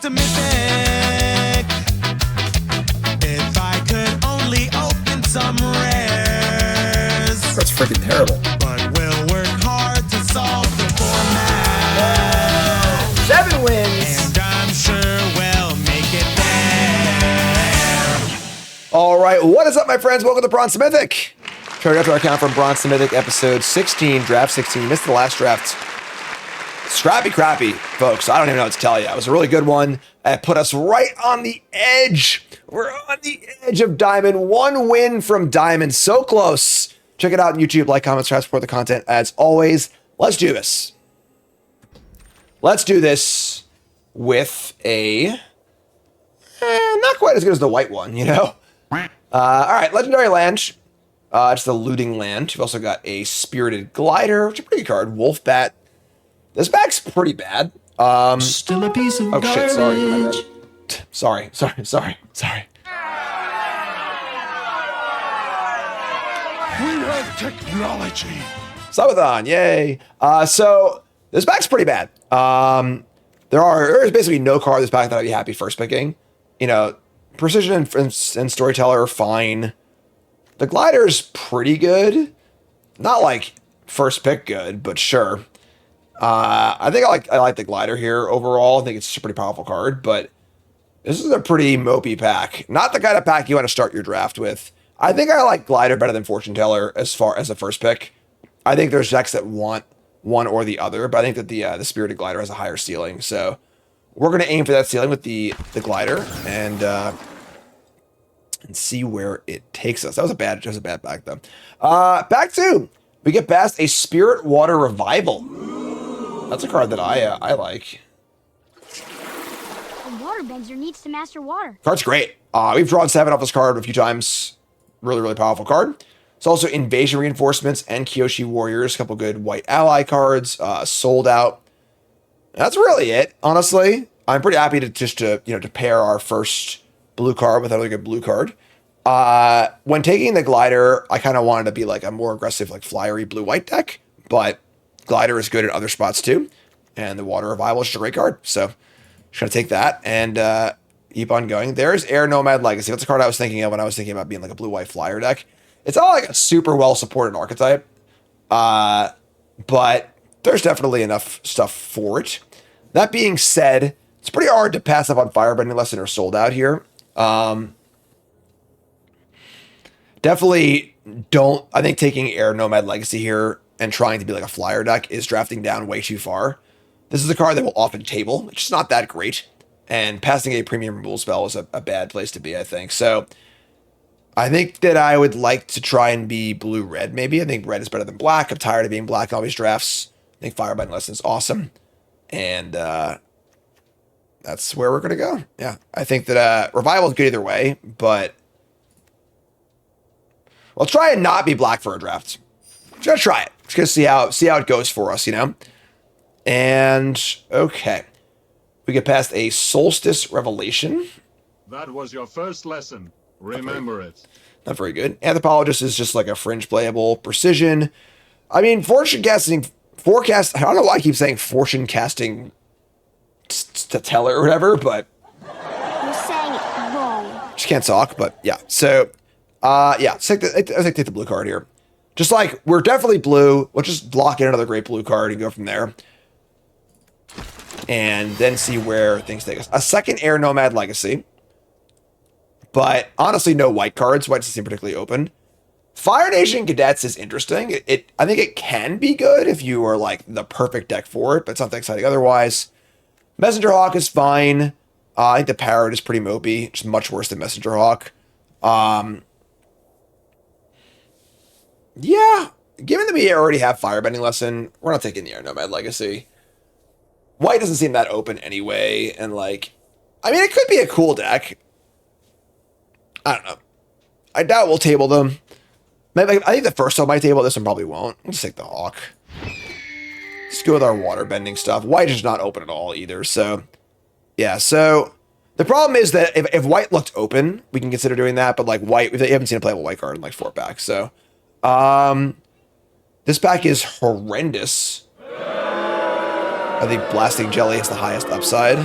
to Mythic. If I could only open some rares. That's freaking terrible. But we'll work hard to solve the format. 7 wins. And I'm sure we'll make it there. All right, what is up, my friends? Welcome to Bronze to Mythic. Trying to our account from Bronze to Mythic, episode 16, draft 16. Missed the last draft. Scrappy crappy, folks. I don't even know what to tell you. It was a really good one. It put us right on the edge. We're on the edge of Diamond. 1 win from Diamond. So close. Check it out on YouTube. Like, comment, subscribe, support the content. As always, let's do this. Let's do this with a... not quite as good as the white one, you know? All right, Legendary Land. It's the Looting Land. You've also got a Spirited Glider, which is a pretty good card. Wolf Bat. This back's pretty bad. Still a piece of shit, garbage. Sorry. We have technology. Subathon, yay. So this back's pretty bad. There is basically no card in this pack that I'd be happy first picking. You know, Precision and Storyteller are fine. The Glider's pretty good. Not like first pick good, but sure. I think I like the Glider here overall. I think it's a pretty powerful card, but this is a pretty mopey pack. Not the kind of pack you want to start your draft with. I think I like Glider better than Fortune Teller as far as the first pick. I think there's decks that want one or the other, but I think that the Spirited Glider has a higher ceiling. So we're going to aim for that ceiling with the Glider and see where it takes us. That was a bad back though. Back 2, we get past a Spirit Water Revival. That's a card that I like. A waterbender needs to master water. Card's great. We've drawn 7 off this card a few times. Really, really powerful card. It's also Invasion Reinforcements and Kyoshi Warriors. A couple good white ally cards. Sold out. That's really it, honestly. I'm pretty happy to pair our first blue card with another good blue card. When taking the Glider, I kind of wanted to be like a more aggressive, like flyery blue-white deck, but Glider is good in other spots too. And the Water Revival is just a great card. So just gonna take that and keep on going. There's Air Nomad Legacy. That's a card I was thinking of when I was thinking about being like a blue-white flyer deck. It's not like a super well-supported archetype, but there's definitely enough stuff for it. That being said, it's pretty hard to pass up on Firebending Lesson or Sold Out here. Definitely don't. I think taking Air Nomad Legacy here and trying to be like a flyer deck is drafting down way too far. This is a card that will often table, which is not that great. And passing a premium removal spell is a bad place to be, I think. So I think that I would like to try and be blue-red, maybe. I think red is better than black. I'm tired of being black in all these drafts. I think Firebending Lesson is awesome. And that's where we're going to go. Yeah, I think that Revival is good either way, but we'll try and not be black for a draft. Just gonna try it. Just gonna see how it goes for us, you know? And okay. We get past a Solstice Revelation. That was your first lesson. Remember it. Not very good. Anthropologist is just like a fringe playable. Precision. I mean, forecast. I don't know why I keep saying fortune casting to teller or whatever, but You're saying it wrong. just can't talk. But yeah. So, yeah. I think take the blue card here. Just like we're definitely blue. We'll just lock in another great blue card and go from there. And then see where things take us. A second Air Nomad Legacy. But honestly, no white cards. White doesn't seem particularly open. Fire Nation Cadets is interesting. I think it can be good if you are like the perfect deck for it, but it's not that exciting otherwise. Messenger Hawk is fine. I think the Parrot is pretty mopey. Just much worse than Messenger Hawk. Yeah. Given that we already have Firebending Lesson, we're not taking the Air Nomad Legacy. White doesn't seem that open anyway, and like, I mean, it could be a cool deck. I don't know. I doubt we'll table them. Maybe, I think the first one might table. This one probably won't. Let's take the Hawk. Let's go with our water bending stuff. White is not open at all either. So, yeah. So, the problem is that if White looked open, we can consider doing that. But like White, we haven't seen a playable White card in like 4 packs. So, this pack is horrendous. I think Blasting Jelly is the highest upside.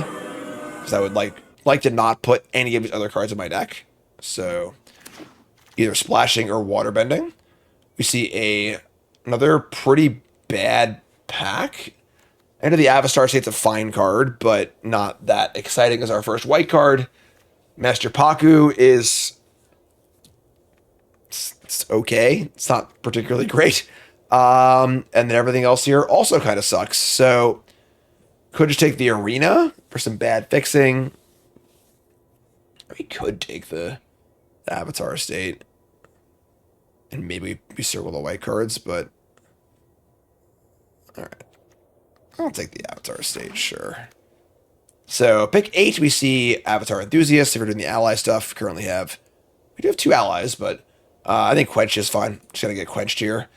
because I would like to not put any of these other cards in my deck. So either splashing or water bending. We see another pretty bad pack. End of the Avastar State's a fine card, but not that exciting as our first white card. Master Paku is it's okay. It's not particularly great. And then everything else here also kind of sucks. So could just take the arena for some bad fixing. We could take the Avatar State. And maybe we circle the white cards, but all right. I'll take the Avatar State, sure. So pick 8, we see Avatar Enthusiast. If we're doing the ally stuff, we do have 2 allies, but I think Quench is fine. Just gonna get Quenched here.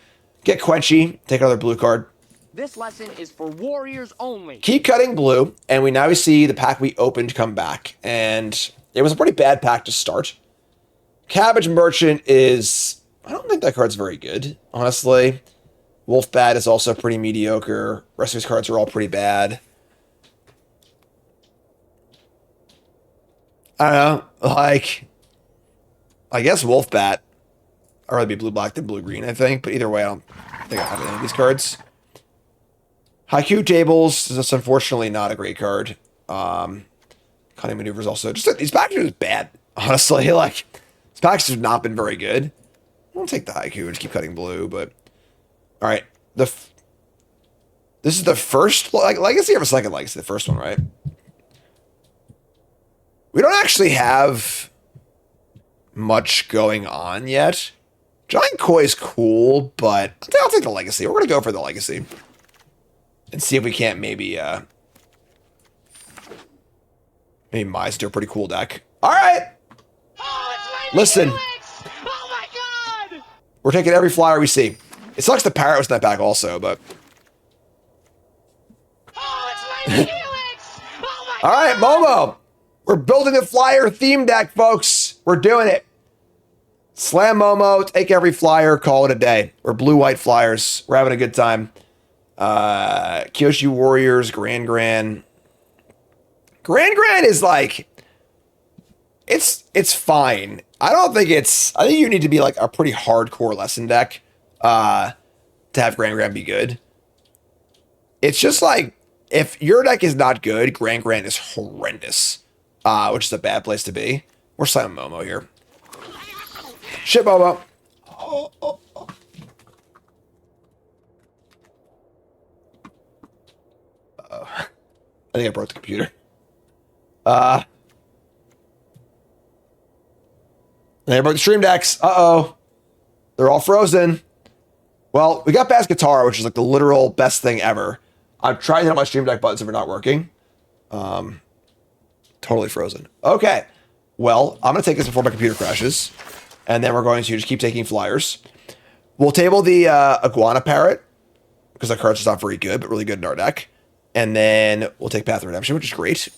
Get Quenchy, take another blue card. This lesson is for warriors only. Keep cutting blue, and we now see the pack we opened come back, and it was a pretty bad pack to start. Cabbage Merchant is, I don't think that card's very good, honestly. Wolfbat is also pretty mediocre. Rest of his cards are all pretty bad. I don't know, like, I guess Wolfbat. I'd rather be blue-black than blue-green, I think. But either way, I don't think I have any of these cards. Haiku Tables is just unfortunately not a great card. Cunning Maneuvers also. Just these packs are just bad, honestly. Like, these packs have not been very good. I'll take the Haiku and just keep cutting blue, but... All right, this is the first Legacy or second Legacy, the first one, right? We don't actually have much going on yet. Giant Koi is cool, but I'll take the Legacy. We're gonna go for the Legacy and see if we can't maybe Mize do a pretty cool deck. All right, listen, Oh my god! we're taking every flyer we see. It sucks the Parrot was in that pack also, but... Oh, it's Helix! Oh my All right, Momo. We're building a flyer theme deck, folks. We're doing it. Slam Momo, take every flyer, call it a day. We're blue-white flyers. We're having a good time. Kyoshi Warriors, Grand Grand. Grand Grand is like... It's fine. I think you need to be like a pretty hardcore lesson deck. To have Grand Grand be good. It's just like, if your deck is not good, Grand Grand is horrendous. Which is a bad place to be. We're slamming Momo here. Shit, Momo. I think I broke the computer. I think I broke the stream decks. Uh-oh. They're all frozen. Well, we got Bass Guitar, which is like the literal best thing ever. I've tried to hit my stream deck buttons if they're not working. Totally frozen. Okay. Well, I'm going to take this before my computer crashes. And then we're going to just keep taking flyers. We'll table the Iguana Parrot, because that card's just not very good, but really good in our deck. And then we'll take Path of Redemption, which is great.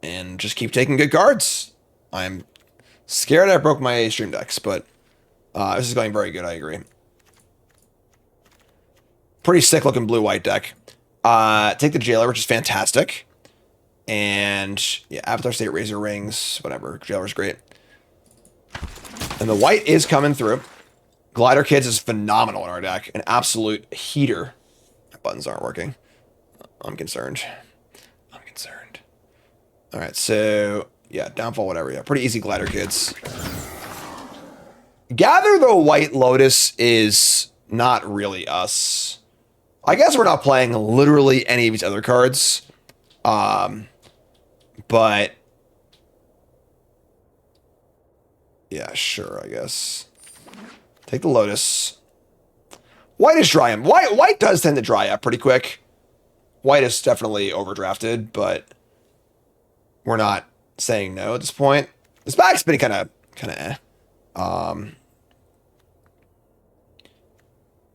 And just keep taking good cards. I'm scared I broke my stream decks, but... this is going very good, I agree. Pretty sick looking blue-white deck. Take the Jailer, which is fantastic. And yeah, Avatar State, Razor Rings, whatever. Jailer's great. And the white is coming through. Glider Kids is phenomenal in our deck. An absolute heater. My buttons aren't working. I'm concerned. All right, so yeah, Downfall, whatever. Yeah, pretty easy Glider Kids. Gather the White Lotus is not really us. I guess we're not playing literally any of these other cards. But yeah, sure, I guess. Take the Lotus. White is dry up. White does tend to dry up pretty quick. White is definitely overdrafted, but we're not saying no at this point. This back's been kind of eh.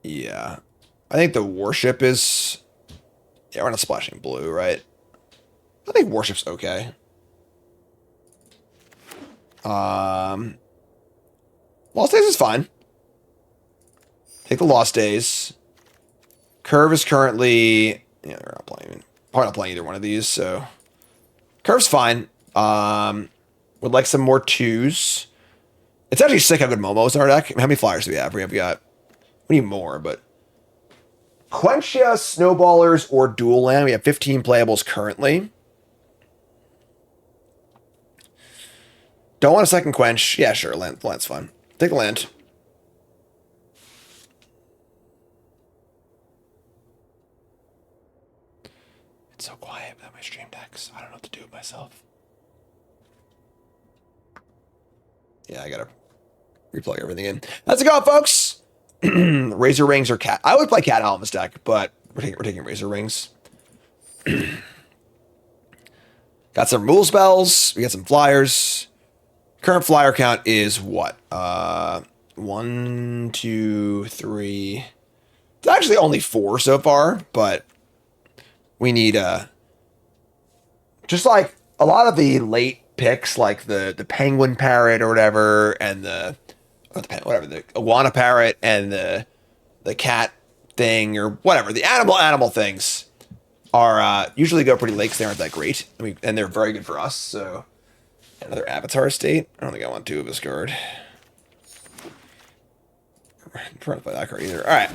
Yeah. I think the Warship is... Yeah, we're not splashing blue, right? I think Warship's okay. Lost Days is fine. Take the Lost Days. Curve is currently... Yeah, we're not playing. Probably not playing either one of these, so curve's fine. Would like some more 2s. It's actually sick how good Momo's in our deck. I mean, how many flyers do we have? We need more, but Quenchia, Snowballers, or Dual Land. We have 15 playables currently. Don't want a second Quench. Yeah, sure. Land's fun. Take a land. It's so quiet without my stream decks. I don't know what to do with myself. Yeah, I gotta replug everything in. Let's go, folks. Razor Rings or Cat. I would play Cat Owl in this deck, but we're taking Razor Rings. Got some rule spells. We got some flyers. Current flyer count is what? 1, 2, 3. It's actually only 4 so far, but we need just like a lot of the late picks, like the penguin parrot or whatever, and the iguana parrot and the cat thing or whatever, the animal things are usually go pretty late because they aren't that great. And they're very good for us. So another avatar state. I don't think I want 2 of this card. I'm trying to play that card either. All right.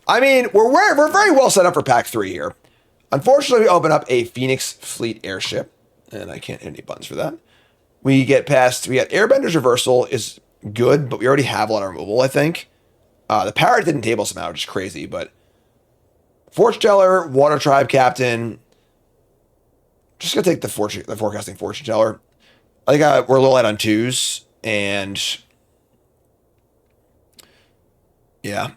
I mean, we're very well set up for pack 3 here. Unfortunately, we open up a Phoenix Fleet airship, and I can't hit any buttons for that. We got Airbender's Reversal is good, but we already have a lot of removal, I think. The Parrot didn't table somehow, which is crazy, but Fortune Teller, Water Tribe Captain. Just gonna take the Forecasting Fortune Teller. I think we're a little light on 2s, and yeah.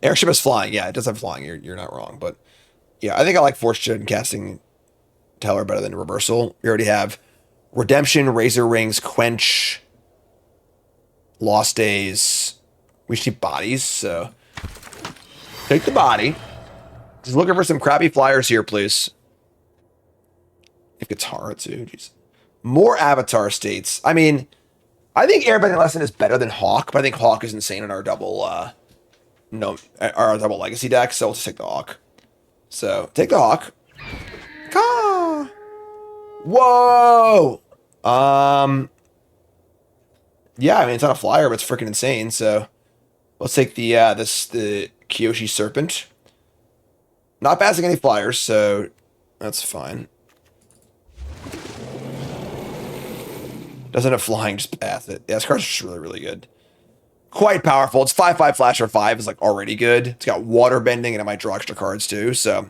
Airship is flying. Yeah, it does have flying. You're not wrong, but yeah, I think I like Fortune Casting Teller better than Reversal. We already have Redemption, Razor Rings, Quench, Lost Days. We should keep bodies, so take the body. Just looking for some crappy flyers here, please. If Guitar too, jeez. More avatar states. I mean, I think Airbending Lesson is better than Hawk, but I think Hawk is insane in our double legacy deck, so we'll just take the Hawk. So take the Hawk. Caw. Whoa. Yeah, I mean it's not a flyer, but it's freaking insane. So let's take the the Kyoshi Serpent. Not passing any flyers, so that's fine. Doesn't have flying, just pass it. Yeah, this card's just really, really good. Quite powerful. It's 5/5 flash for 5 is like already good. It's got water bending and it might draw extra cards too. So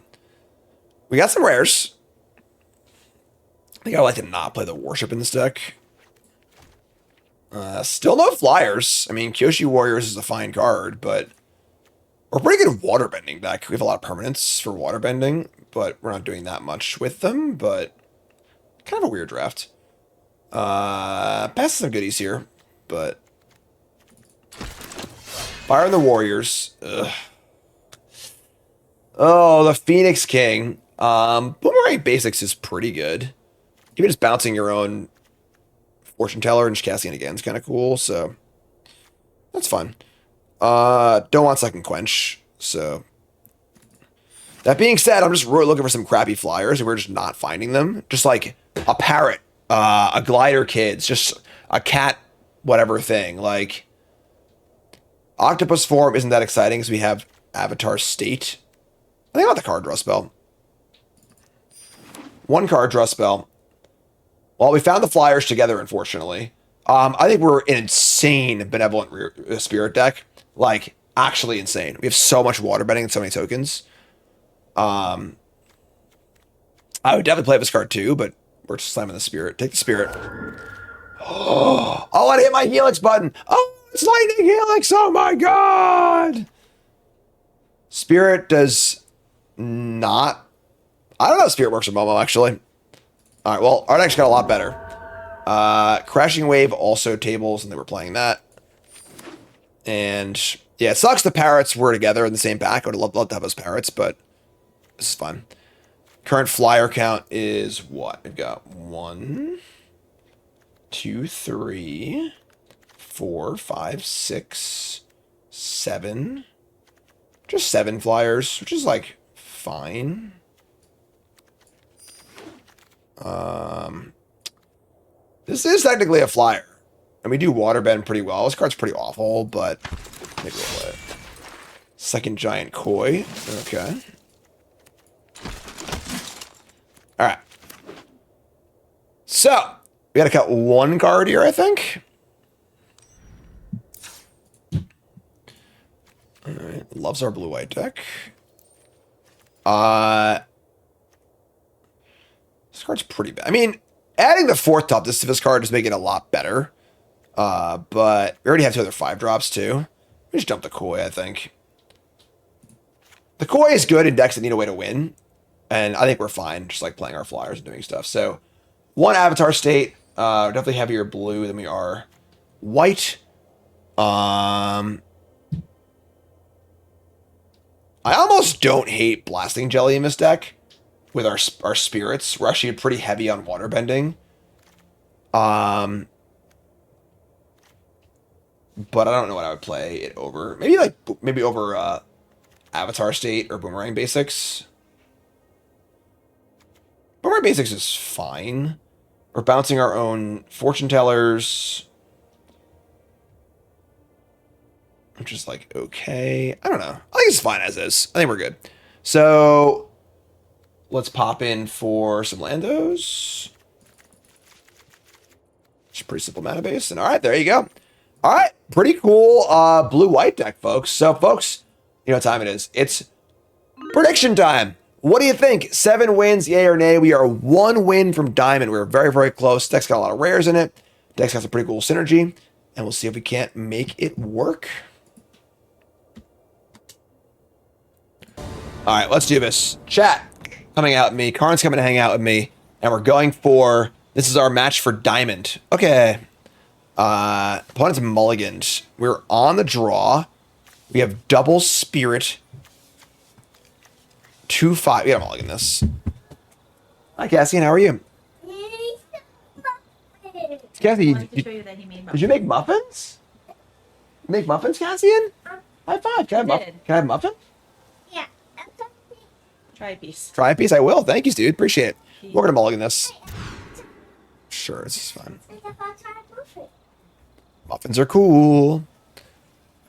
we got some rares. I think I like to not play the Warship in this deck. Still no flyers. I mean, Kyoshi Warriors is a fine card, but we're a pretty good water bending deck. We have a lot of permanents for water bending, but we're not doing that much with them. But kind of a weird draft. Pass some goodies here, but Fire on the Warriors. Ugh. Oh, the Phoenix King. Boomerang Basics is pretty good. Even just bouncing your own Fortune Teller and just casting it again is kind of cool, so that's fun. Don't want second Quench, so that being said, I'm just really looking for some crappy flyers, and we're just not finding them. Just like a parrot. A glider kids, just a cat, whatever thing. Like, Octopus Form isn't that exciting because we have Avatar State. I think I want the card draw spell. 1 card draw spell. Well, we found the flyers together, unfortunately. I think we're an insane Benevolent Spirit deck. Like, actually insane. We have so much water bending and so many tokens. I would definitely play this card too, but we're just slamming the Spirit. Take the Spirit. Oh, I hit my Helix button. Oh, it's Lightning Helix. Oh my God. Spirit does not. I don't know if Spirit works with Momo, actually. All right, well, our deck's got a lot better. Crashing Wave also tables, and they were playing that. And yeah, it sucks the Parrots were together in the same pack. I would love to have those Parrots, but this is fun. Current flyer count is what? We've got 1, 2, 3, 4, 5, 6, 7. Just 7 flyers, which is like fine. This is technically a flyer. And we do waterbend pretty well. This card's pretty awful, but maybe we'll play it. Second giant koi. Okay. Alright. So, we gotta cut one card here, I think. Alright. Loves our blue-white deck. This card's pretty bad. I mean, adding the fourth top to this card is making it a lot better. But we already have two other 5-drops too. We just dump the koi, I think. The koi is good in decks that need a way to win. And I think we're fine just like playing our flyers and doing stuff. So, one Avatar State. We're definitely heavier blue than we are white. I almost don't hate Blasting Jelly in this deck with our spirits. We're actually pretty heavy on waterbending. But I don't know what I would play it over. Maybe over Avatar State or Boomerang Basics. Boomerang Basics is fine. We're bouncing our own Fortune Tellers, which is like okay. I don't know. I think it's fine as is. I think we're good. So let's pop in for some Landos. It's a pretty simple mana base. And all right, there you go. All right, pretty cool blue-white deck, folks. So, folks, you know what time it is. It's prediction time. What do you think? 7 wins, yay or nay? We are 1 win from Diamond. We're very, very close. Deck's got a lot of rares in it. Deck's got some pretty cool synergy. And we'll see if we can't make it work. All right, let's do this. Chat coming out with me. Karn's coming to hang out with me. And we're going for... This is our match for Diamond. Okay. Opponent's mulliganed. We're on the draw. We have double spirit. 2-5. We gotta mulligan this. Hi, Cassian. How are you? Cassie, did you make muffins? You make muffins, Cassian? High five. Can I have a muffin? Yeah. Try a piece. Try a piece? I will. Thank you, dude. Appreciate it. We're gonna mulligan this. Sure, this is fine. Muffins are cool.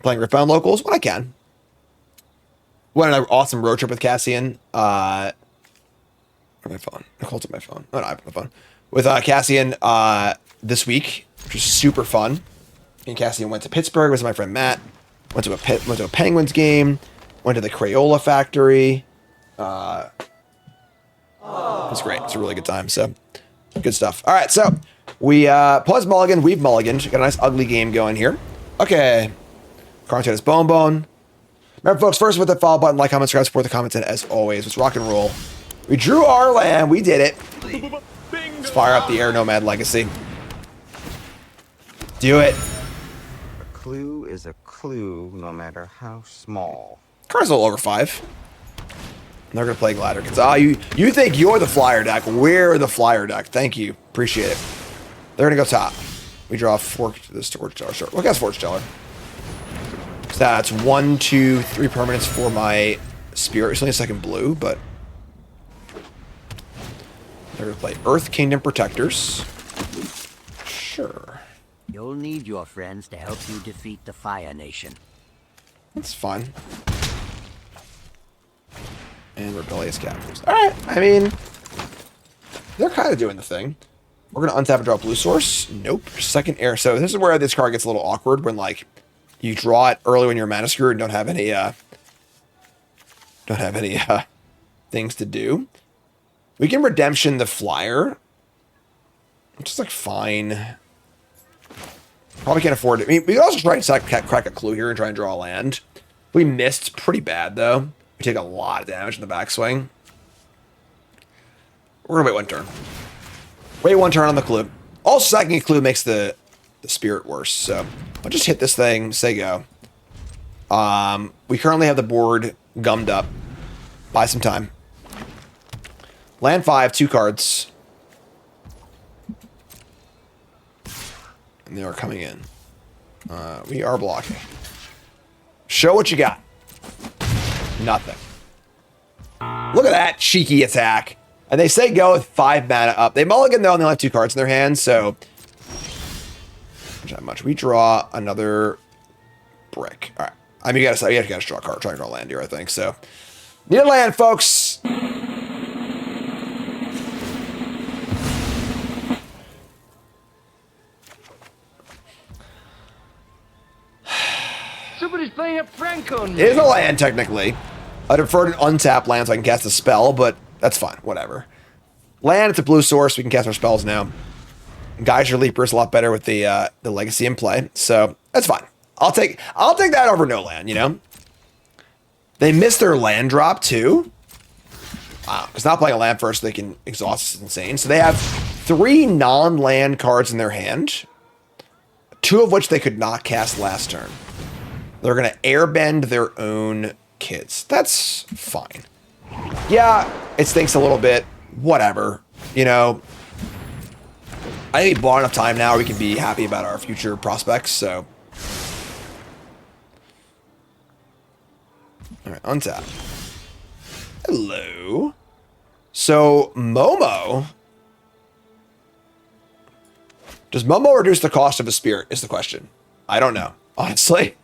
Playing Riftbound Locals when I can. Went on an awesome road trip with Cassian. My phone. Nicole's on my phone. Oh, no, I put my phone. With Cassian this week, which was super fun. Me and Cassian went to Pittsburgh with my friend Matt. Went to a Penguins game. Went to the Crayola factory. It was great. It's a really good time. So, good stuff. All right, so we plus mulligan, we've mulliganed. Got a nice ugly game going here. Okay. Carn's Bone Bone. Remember, folks, first with the follow button, like, comment, subscribe, support the comments, and as always, let's rock and roll. We drew our land. We did it. Let's fire up the Air Nomad Legacy. Do it. A clue is a clue, no matter how small. Car's a little over 5. They're going to play Gladderkins. Ah, you think you're the flyer deck. We're the flyer deck. Thank you. Appreciate it. They're going to go top. We draw 4 to the Storage Teller. Sure. Look at Storage Teller. So that's 1, 2, 3 permanents for my Spirit. It's only a second blue, but they're going to play Earth Kingdom Protectors. Sure. You'll need your friends to help you defeat the Fire Nation. That's fun. And Rebellious Captives. Alright, I mean, they're kind of doing the thing. We're going to untap and draw Blue Source. Nope. Second air. So this is where this card gets a little awkward when, like, you draw it early when you're mana screwed and don't have any things to do. We can Redemption the Flyer, which is, like, fine. Probably can't afford it. I mean, we could also try and crack a clue here and try and draw a land. We missed pretty bad, though. We take a lot of damage in the backswing. We're gonna wait 1 turn. Wait 1 turn on the clue. Also, second clue makes the spirit worse. So I'll just hit this thing, say go. We currently have the board gummed up. Buy some time. Land 5, 2 cards. And they are coming in. We are blocking. Show what you got. Nothing. Look at that cheeky attack. And they say go with 5 mana up. They mulligan though, and they only have 2 cards in their hand, so not much. We draw another brick. All right. I mean, you gotta draw a card. Try to draw land here, I think. So, need a land, folks. Somebody's playing a prank on me. It is a land, technically. I prefer to untap land so I can cast a spell, but that's fine. Whatever. Land, it's a blue source. We can cast our spells now. Geyser Leaper is a lot better with the legacy in play, so that's fine. I'll take that over no land, you know? They missed their land drop, too. Wow, because not playing a land first, they can exhaust is insane. So they have 3 non-land cards in their hand, 2 of which they could not cast last turn. They're going to airbend their own kids. That's fine. Yeah, it stinks a little bit. Whatever. You know, I think we bought enough time now we can be happy about our future prospects, so. All right, untap. Hello. So, Momo. Does Momo reduce the cost of a spirit is the question. I don't know, honestly.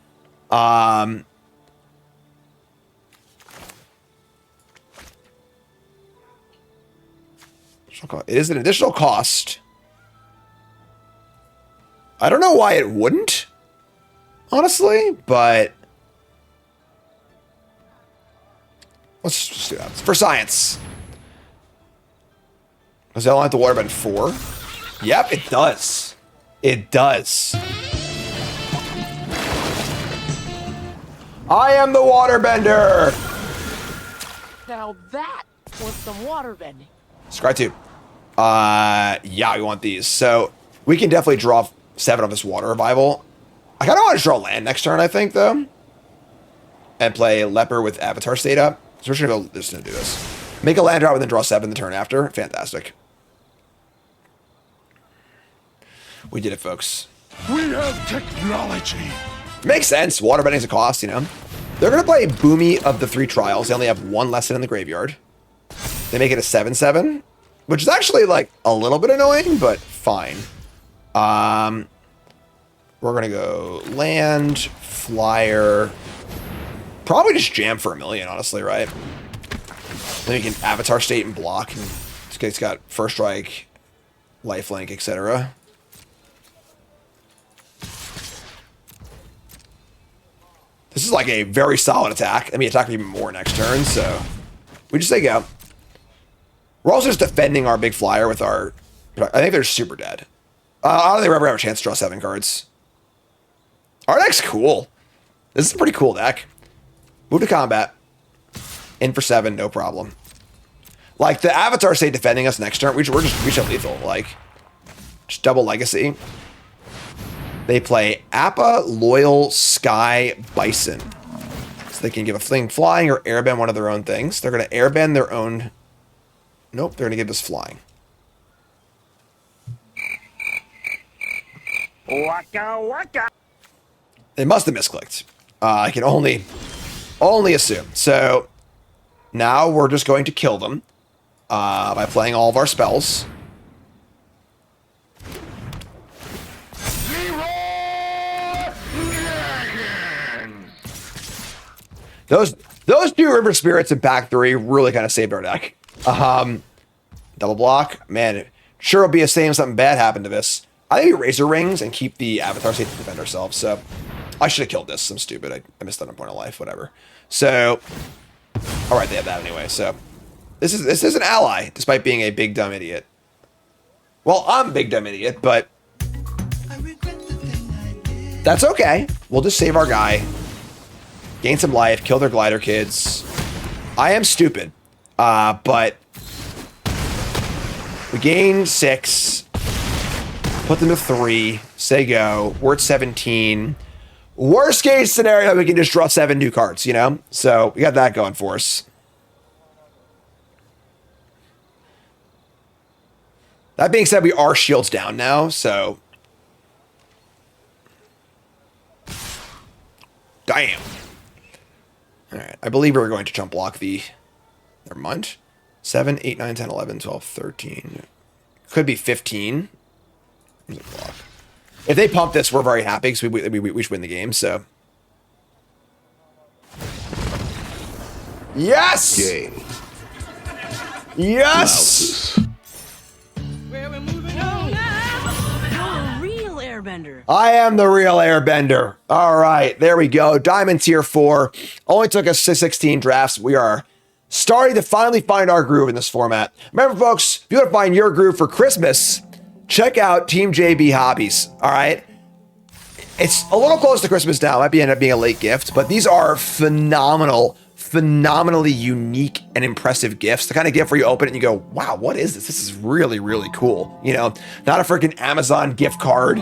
It is an additional cost. I don't know why it wouldn't, honestly, but let's just do that. It's for science. Does that only have the waterbend 4? Yep, it does. It does. I am the waterbender. Now that was some water bending. Scry 2. Yeah, we want these. So we can definitely draw 7 of this water revival. I kind of want to draw land next turn, I think, though. And play Leper with Avatar State up. So we're just going to do this. Make a land drop and then draw 7 the turn after. Fantastic. We did it, folks. We have technology. Makes sense. Waterbending's a cost, you know. They're going to play Boomy of the 3 trials. They only have 1 lesson in the graveyard. They make it a 7/7, which is actually like a little bit annoying, but fine. We're going to go land, flyer, probably just jam for 1 million, honestly, right? Then we can Avatar State and block. And it's got First Strike, Lifelink, etc. This is like a very solid attack. I mean, attack even more next turn, so we just say go. We're also just defending our big flyer with our... I think they're super dead. I don't think we'll ever have a chance to draw 7 cards. Our deck's cool. This is a pretty cool deck. Move to combat. In for 7, no problem. Like, the Avatar say defending us next turn. We're just lethal. Like, just double legacy. They play Appa, Loyal, Sky, Bison. So they can give a fling flying or airbend one of their own things. They're going to airbend their own... Nope, they're going to give us flying. Waka waka. They must have misclicked. I can only assume. So now we're just going to kill them by playing all of our spells. Those 2 River Spirits in pack 3 really kind of saved our deck. Double block. Man, sure will be a shame something bad happened to this. I think we Razor Rings and keep the Avatar State to defend ourselves. So I should have killed this. I'm stupid. I missed that on point of life. Whatever. So, all right, they have that anyway. So this is an ally, despite being a big dumb idiot. Well, I'm a big dumb idiot, but that's okay. We'll just save our guy, gain some life, kill their glider kids. I am stupid, but we gain 6. Put them to 3. Say go. We're at 17. Worst case scenario, we can just draw 7 new cards, you know? So we got that going for us. That being said, we are shields down now, so... Damn. Alright, I believe we're going to jump block the Never mind. 7, 8, 9, 10, 11, 12, 13. Could be 15. If they pump this, we're very happy because we should win the game, so. Yes! Game. Yes! You're a real airbender. I am the real airbender. All right, there we go. Diamond tier 4. Only took us 16 drafts. We are starting to finally find our groove in this format. Remember, folks, if you want to find your groove for Christmas, check out Team JB Hobbies. All right. It's a little close to Christmas now. Might end up being a late gift, but these are phenomenally unique and impressive gifts. The kind of gift where you open it and you go, wow, what is this? This is really, really cool. You know, not a freaking Amazon gift card,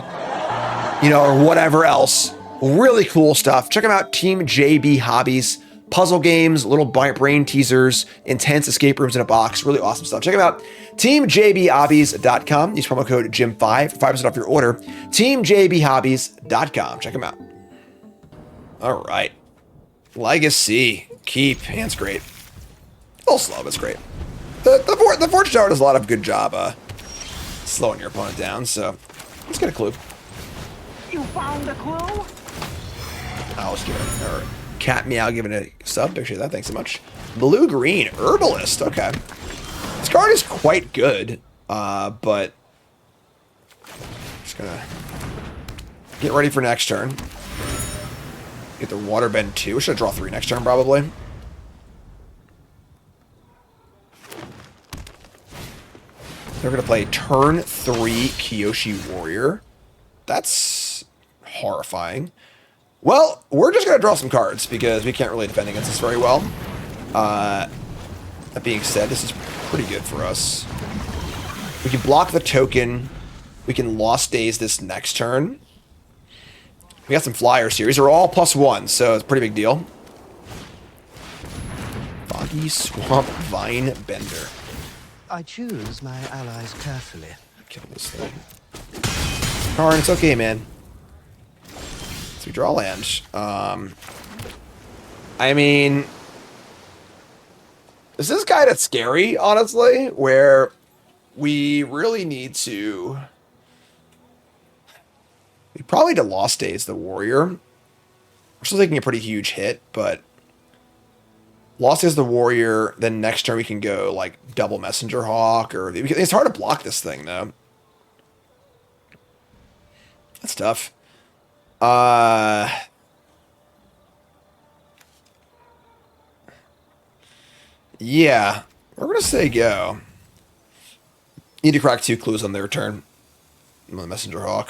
you know, or whatever else. Really cool stuff. Check them out. Team JB Hobbies. Puzzle games, little brain teasers, intense escape rooms in a box. Really awesome stuff. Check them out. TeamJBHobbies.com. Use promo code JIM5 for 5% off your order. TeamJBHobbies.com. Check them out. All right. Legacy. Keep. Hand's great. A little slow, but it's great. The Fortune Tower does a lot of good job slowing your opponent down, so let's get a clue. You found a clue? I'll just give it a Cat Meow giving a sub. Appreciate that. Thanks so much. Blue-green. Herbalist. Okay. This card is quite good, but just gonna get ready for next turn. Get the Waterbend 2. We should draw 3 next turn, probably. They're going to play turn 3 Kyoshi Warrior. That's horrifying. Well, we're just going to draw some cards because we can't really defend against this very well. That being said, this is pretty good for us. We can block the token. We can Lost Days this next turn. We got some flyers here. These are all +1, so it's a pretty big deal. Foggy Swamp Vine Bender. I choose my allies carefully. Kill this thing. Karn, it's okay, man. So we draw land. I mean, this is kind of scary, honestly, where we really need to... We probably need to Lost Days the Warrior. We're still taking a pretty huge hit, but... Lost Days the Warrior, then next turn we can go, like, double Messenger Hawk, or... It's hard to block this thing, though. That's tough. Yeah. We're going to say go. Need to crack 2 clues on their turn. The Messenger Hawk.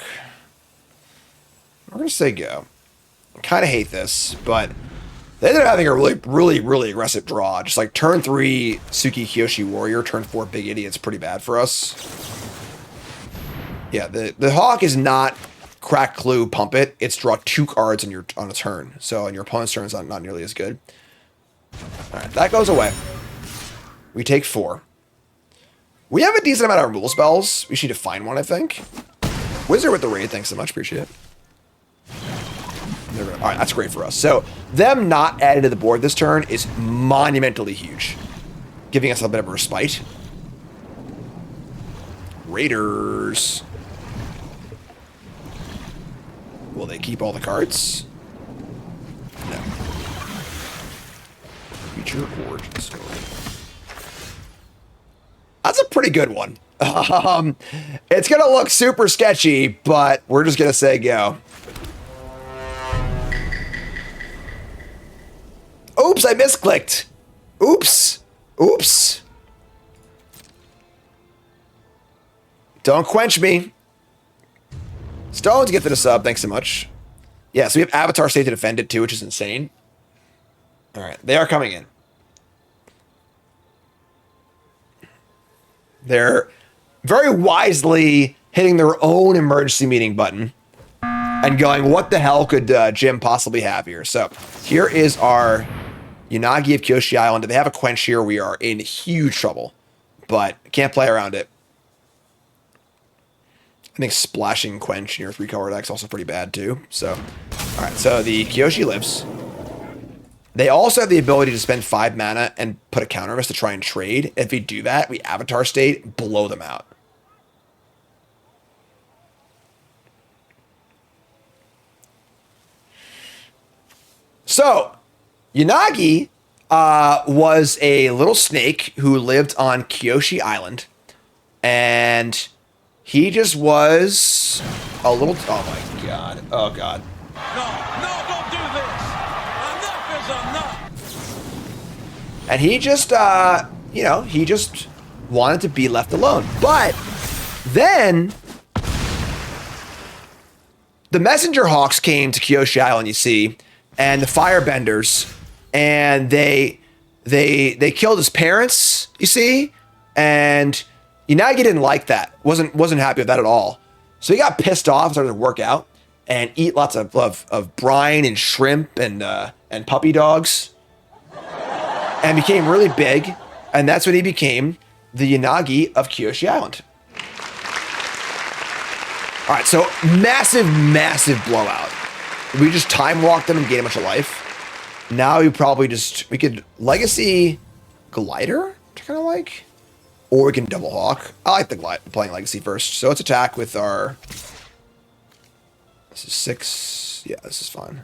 We're going to say go. I kind of hate this, but they ended up having a really aggressive draw. Just like turn 3 Suki Kyoshi Warrior, turn 4 Big Idiot's pretty bad for us. Yeah, the Hawk is not crack clue, pump it. It's draw 2 cards on a turn. So on your opponent's turn, it's not nearly as good. Alright, that goes away. We take 4. We have a decent amount of removal spells. We should need to find one, I think. Wizard with the raid, thanks so much, appreciate it. Alright, that's great for us. So, them not added to the board this turn is monumentally huge. Giving us a bit of a respite. Raiders. Will they keep all the cards? No. Future origin story. That's a pretty good one. It's going to look super sketchy, but we're just going to say go. Oops, I misclicked. Oops. Oops. Don't quench me. Stones get to the sub. Thanks so much. Yeah, so we have Avatar State to defend it too, which is insane. All right, they are coming in. They're very wisely hitting their own emergency meeting button and going, what the hell could Jim possibly have here? So here is our Unagi of Kyoshi Island. If they have a quench here, we are in huge trouble, but can't play around it. I think splashing quench in your 3-color deck's also pretty bad too. So, all right, so the Kyoshi lives. They also have the ability to spend 5 mana and put a counter on us to try and trade. If we do that, we Avatar State, blow them out. So, Yanagi was a little snake who lived on Kyoshi Island. And he just was a little... Oh, my God. Oh, God. No, don't do this. Enough is enough. And he just, you know, he just wanted to be left alone. But then the messenger hawks came to Kyoshi Island, you see, and the firebenders, and they killed his parents, you see, and Unagi didn't like that. Wasn't happy with that at all. So he got pissed off and started to work out and eat lots of brine and shrimp and puppy dogs. And became really big, and that's when he became the Yanagi of Kyoshi Island. All right, so massive blowout. We just time walked them and gained a bunch of life. Now we could Legacy Glider, kind of like, or we can double hawk. I like the playing Legacy first. So let's attack with our. This is 6. Yeah, this is fine.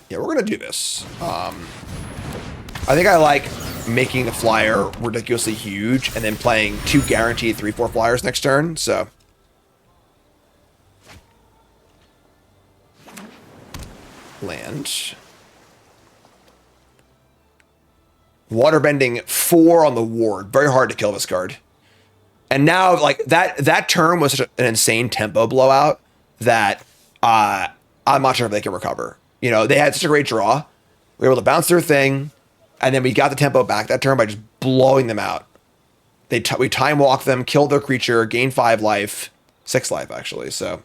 Yeah, we're gonna do this. I think I like making the flyer ridiculously huge and then playing 2 guaranteed 3/4 flyers next turn. So land. Waterbending 4 on the ward. Very hard to kill this card. And now, like, that turn was such an insane tempo blowout that I'm not sure if they can recover. You know, they had such a great draw. We were able to bounce their thing, and then we got the tempo back that turn by just blowing them out. We time walked them, killed their creature, gained 5 life, 6 life actually. So,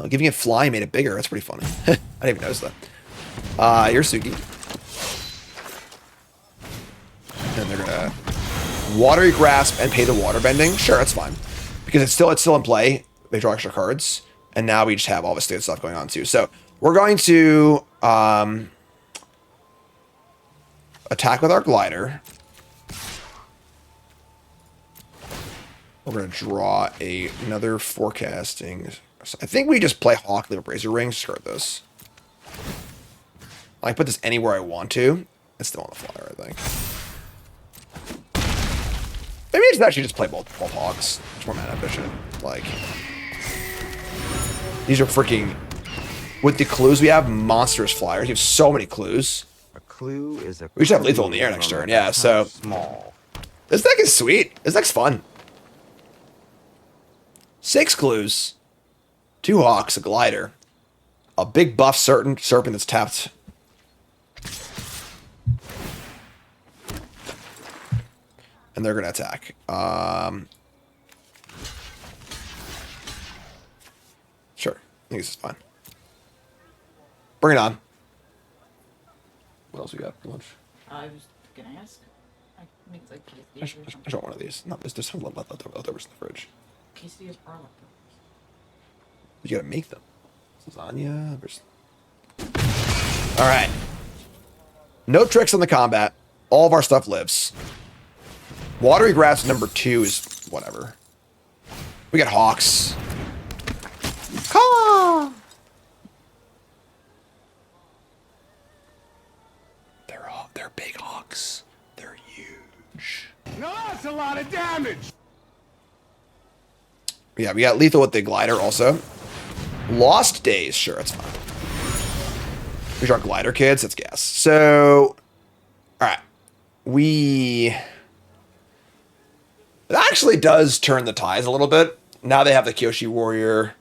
giving it fly made it bigger. That's pretty funny. I didn't even notice that. You're Sugi, and they're gonna watery grasp and pay the water bending. Sure, that's fine because it's still in play. They draw extra cards. And now we just have all this good stuff going on too. So we're going to attack with our glider. We're going to draw another forecasting. I think we just play Hawk, leave a Razor Ring, discard this. I can put this anywhere I want to. It's still on the flyer, I think. Maybe I should actually just play both Hawks. It's more mana efficient. Like... These are freaking, with the clues we have, monstrous flyers. You have so many clues. A clue is a. We should have lethal in the air next turn. Yeah, so small. This deck is sweet. This deck's fun. 6 clues, 2 hawks, a glider, a big buff serpent that's tapped. And they're gonna attack. Sure, I think this is fine. Bring it on. What else we got for lunch? I was gonna ask. I make like I quesadillas or something. want one of these. No, there's some leftovers in the fridge. Quesadillas are leftovers. You gotta make them. Lasagna. All right. No tricks on the combat. All of our stuff lives. Watery Grass number 2 is whatever. We got hawks. Caw! They're big hawks. They're huge. Now that's a lot of damage. Yeah, we got lethal with the glider also. Lost Days, sure, that's fine. We draw glider kids, that's gas. So, all right, it actually does turn the tides a little bit. Now they have the Kyoshi Warrior.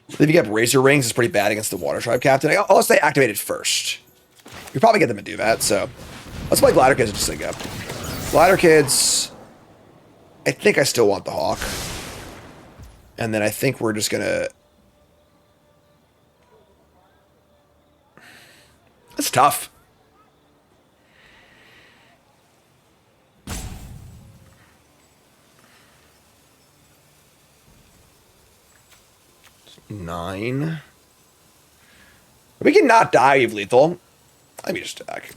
If you get Razor Rings, it's pretty bad against the Water Tribe Captain. Unless they activate it first. You probably get them to do that, so let's play Glider Kids just think up. Glider Kids, I think I still want the Hawk. And then I think we're just gonna... It's tough. 9. We can not die of lethal. Let me just attack.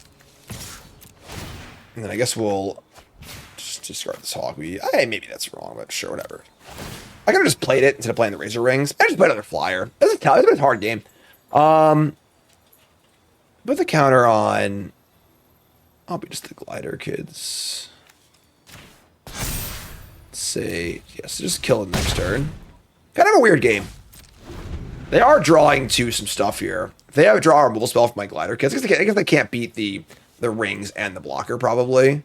And then I guess we'll just discard this hog. Maybe that's wrong, but sure, whatever. I could have just played it instead of playing the Razor Rings. I just played another flyer. It's been a hard game. Put the counter on. I'll be just the glider, kids. Let's say yes. Just kill it next turn. Kind of a weird game. They are drawing to some stuff here. If they have a draw removal spell for my glider kids, I guess they can't beat the rings and the blocker probably.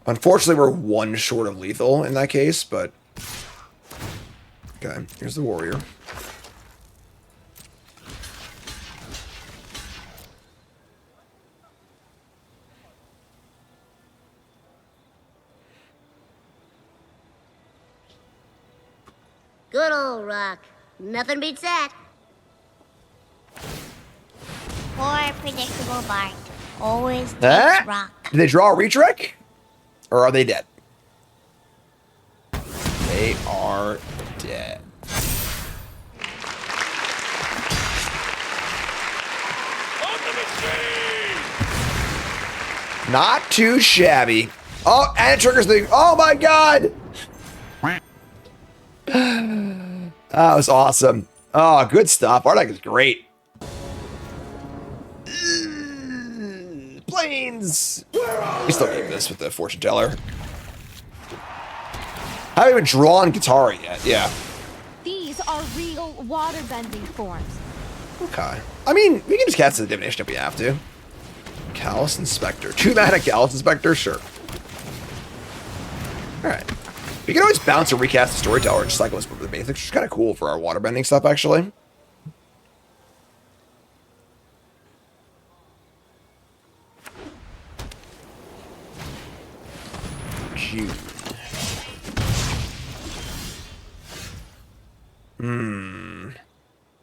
Unfortunately, we're 1 short of lethal in that case, but okay. Here's the warrior. Good old rock. Nothing beats that. Poor predictable Bart. Always takes rock. Did they draw a retrick? Or are they dead? They are dead. On the machine! Not too shabby. Oh, and it triggers the... Oh my god! That was awesome. Oh, good stuff. Our deck is great. Planes! We still keep this with the Fortune Teller. I haven't even drawn Guitar yet. Yeah. These are real water-bending forms. Okay. I mean, we can just cast the divination if we have to. Callous Inspector. 2 mana Callous Inspector? Sure. Alright. We can always bounce or recast the Storyteller and just cycle with the Mythic, which is kind of cool for our waterbending stuff, actually. June.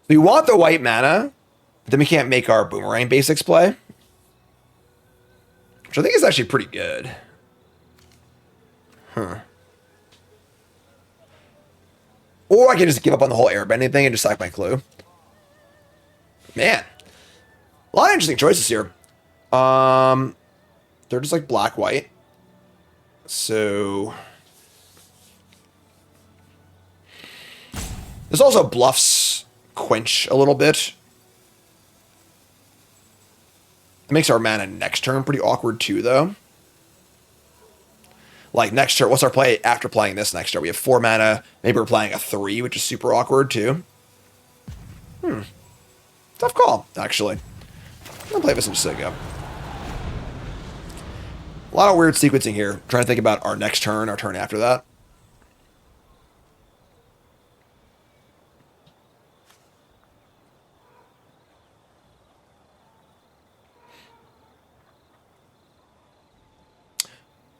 We want the white mana, but then we can't make our Boomerang basics play. Which I think is actually pretty good. Huh. Or I can just give up on the whole airbending thing and just sack my clue. Man. A lot of interesting choices here. They're just like black-white. So... This also bluffs Quench a little bit. It makes our mana next turn pretty awkward too, though. Like next turn, what's our play after playing this next turn? We have 4 mana. Maybe we're playing a 3, which is super awkward too. Tough call, actually. I'm gonna play this just so go. A lot of weird sequencing here. Trying to think about our next turn, our turn after that.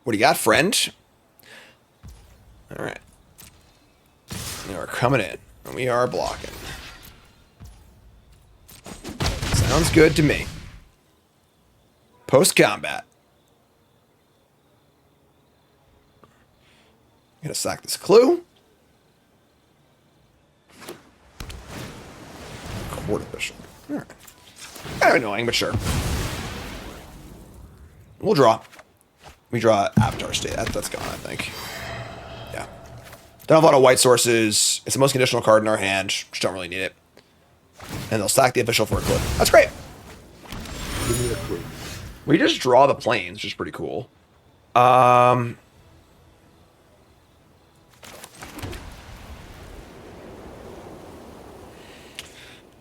What do you got, friend? All right. Now we're coming in, and we are blocking. Sounds good to me. Post-combat. I'm gonna sack this clue. Court official. All right. Kind of annoying, but sure. We'll draw. We draw Avatar State. That's gone, I think. Yeah. Don't have a lot of white sources. It's the most conditional card in our hand. Just don't really need it. And they'll sack the official for a clue. That's great. We just draw the planes, which is pretty cool.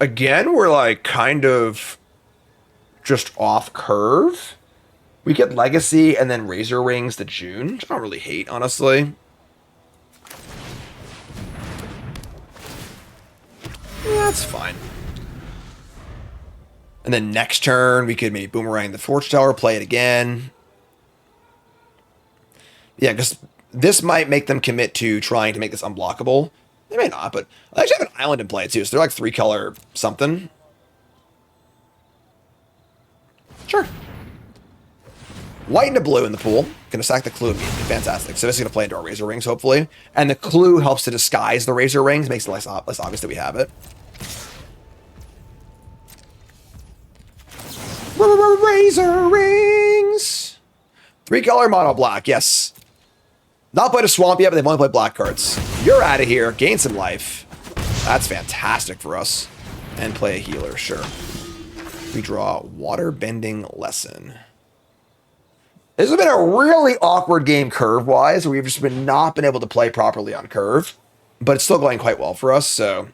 Again, we're like kind of just off curve. We get Legacy and then Razor Rings to June, which I don't really hate, honestly. Yeah, that's fine. And then next turn, we could maybe Boomerang the Fortune Tower, play it again. Yeah, because this might make them commit to trying to make this unblockable. They may not, but I actually have an island in play too, so they're like 3-color something. Sure. White and a blue in the pool. Gonna sack the clue immediately. Fantastic. So this is gonna play into our Razor Rings, hopefully. And the clue helps to disguise the Razor Rings, makes it less obvious that we have it. Razor Rings! 3-color mono black, yes. Not played a swamp yet, but they've only played black cards. You're out of here. Gain some life. That's fantastic for us. And play a healer, sure. We draw Water Bending Lesson. This has been a really awkward game curve-wise. We've just not been able to play properly on curve. But it's still going quite well for us, so...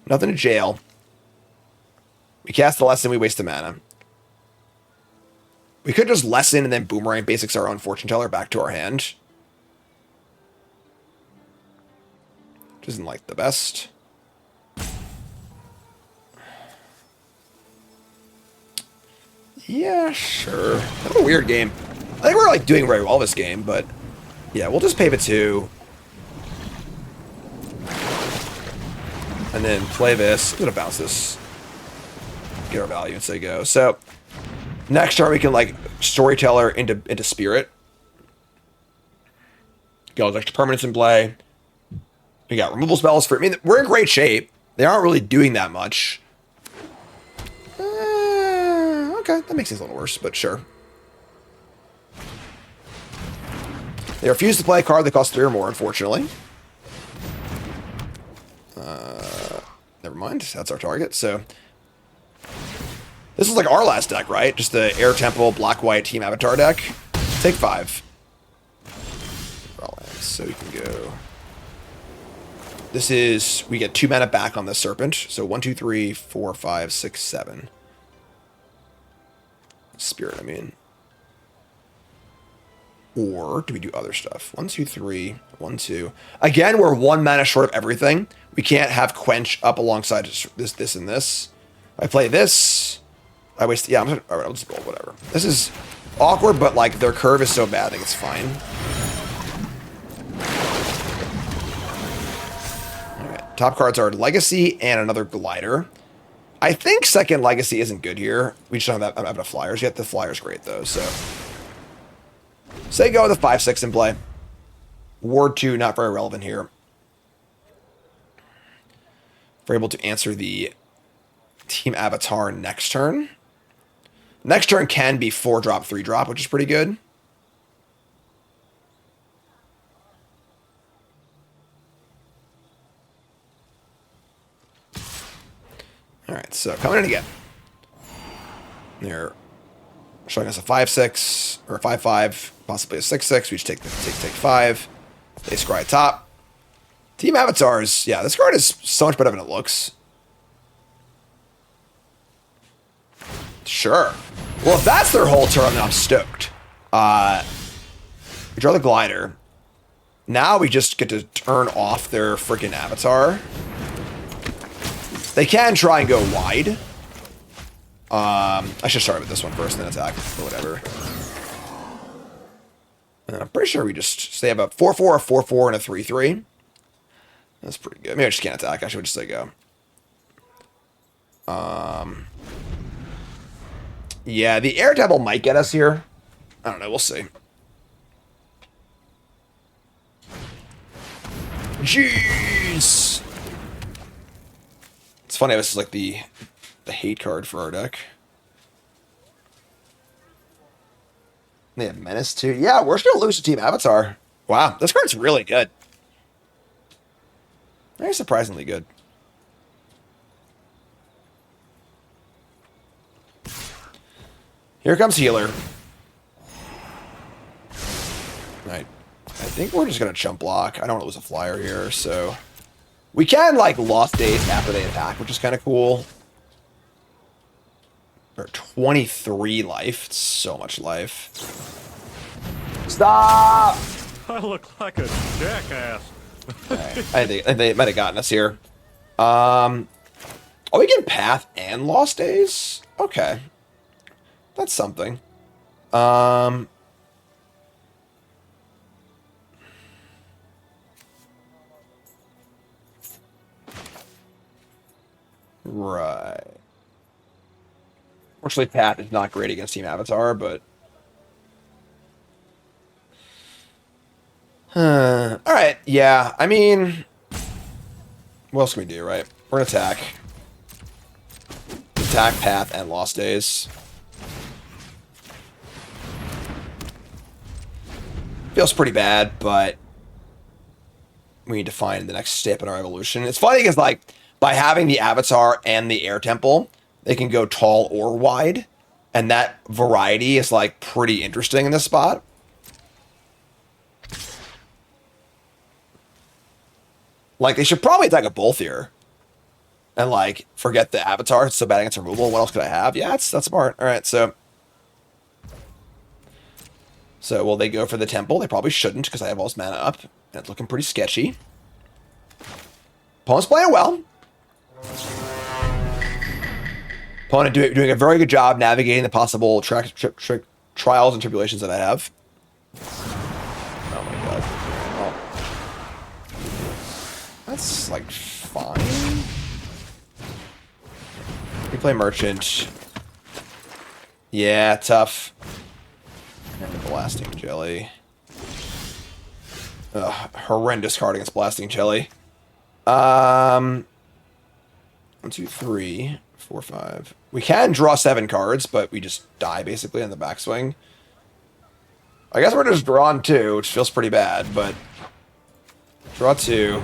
Nothing to jail. We cast the lesson, we waste a mana. We could just lesson and then boomerang basics our own fortune teller back to our hand. Which isn't like the best. Yeah, sure. Kind of a weird game. I think we're like doing very well this game, but yeah, we'll just pay the 2. And then play this. I'm gonna bounce this. Get our value and say go. So next turn we can like storyteller into spirit. Got extra permanents in play. We got removal spells for. I mean, we're in great shape. They aren't really doing that much. Okay, that makes things a little worse, but sure. They refuse to play a card that costs 3 or more, unfortunately. Never mind. That's our target. So this is like our last deck, right? Just the Air Temple, Black-White Team Avatar deck. Take 5. So we can go. This is, we get 2 mana back on the Serpent. So 1, 2, 3, 4, 5, 6, 7. Spirit, I mean. Or do we do other stuff? 1, 2, 3, 1, 2. Again, we're 1 mana short of everything. We can't have Quench up alongside this, and this. I play this. I waste. Yeah, alright, I'll just roll whatever. This is awkward, but like their curve is so bad, I think it's fine. Alright, top cards are Legacy and another Glider. I think second Legacy isn't good here. We just don't have enough flyers yet. The flyer's great though, so. Say go with a 5/6 in play. Ward 2, not very relevant here. We're able to answer the Team Avatar next turn. Next turn can be 4-drop, 3-drop, which is pretty good. Alright, so coming in again. They're showing us a 5/6 or a 5/5, possibly a 6/6. We just take 5. They scry top. Team Avatars, yeah, this card is so much better than it looks. Sure. Well, if that's their whole turn, then I'm stoked. We draw the Glider. Now we just get to turn off their freaking Avatar. They can try and go wide. I should start with this one first and then attack, or whatever. And I'm pretty sure we just, so they have a 4/4, a 4/4, and a 3/3. That's pretty good. Maybe I just can't attack. I should just say go. Yeah, the Air Devil might get us here. I don't know. We'll see. Jeez. It's funny. This is like the hate card for our deck. They have Menace too. Yeah, we're just gonna lose to Team Avatar. Wow, this card's really good. Very surprisingly good. Here comes Healer. Right. I think we're just gonna chump block. I don't want to lose a flyer here, so we can like Lost Days after they attack, which is kind of cool. Or 23 life. It's so much life. Stop! I look like a jackass. Right. I think they might have gotten us here. Oh, we get Path and Lost Days? Okay. That's something. Right. Fortunately, Path is not great against Team Avatar, but... Alright, yeah. I mean... What else can we do, right? We're gonna attack. Attack, Path, and Lost Days. Feels pretty bad, but... we need to find the next step in our evolution. It's funny because, like, by having the Avatar and the Air Temple, they can go tall or wide. And that variety is, like, pretty interesting in this spot. Like, they should probably attack a both here. And, like, forget the Avatar. It's so bad against removal. What else could I have? Yeah, that's smart. All right, so... So, will they go for the Temple? They probably shouldn't, because I have all this mana up. And it's looking pretty sketchy. Opponent's playing well. Opponent doing a very good job navigating the possible trials and tribulations that I have. Oh my god. Oh. That's, like, fine. We play Merchant. Yeah, tough. And Blasting Jelly. Ugh, horrendous card against Blasting Jelly. 1, 2, 3, 4, 5. We can draw 7 cards, but we just die basically on the backswing. I guess we're just drawing 2, which feels pretty bad, but draw 2.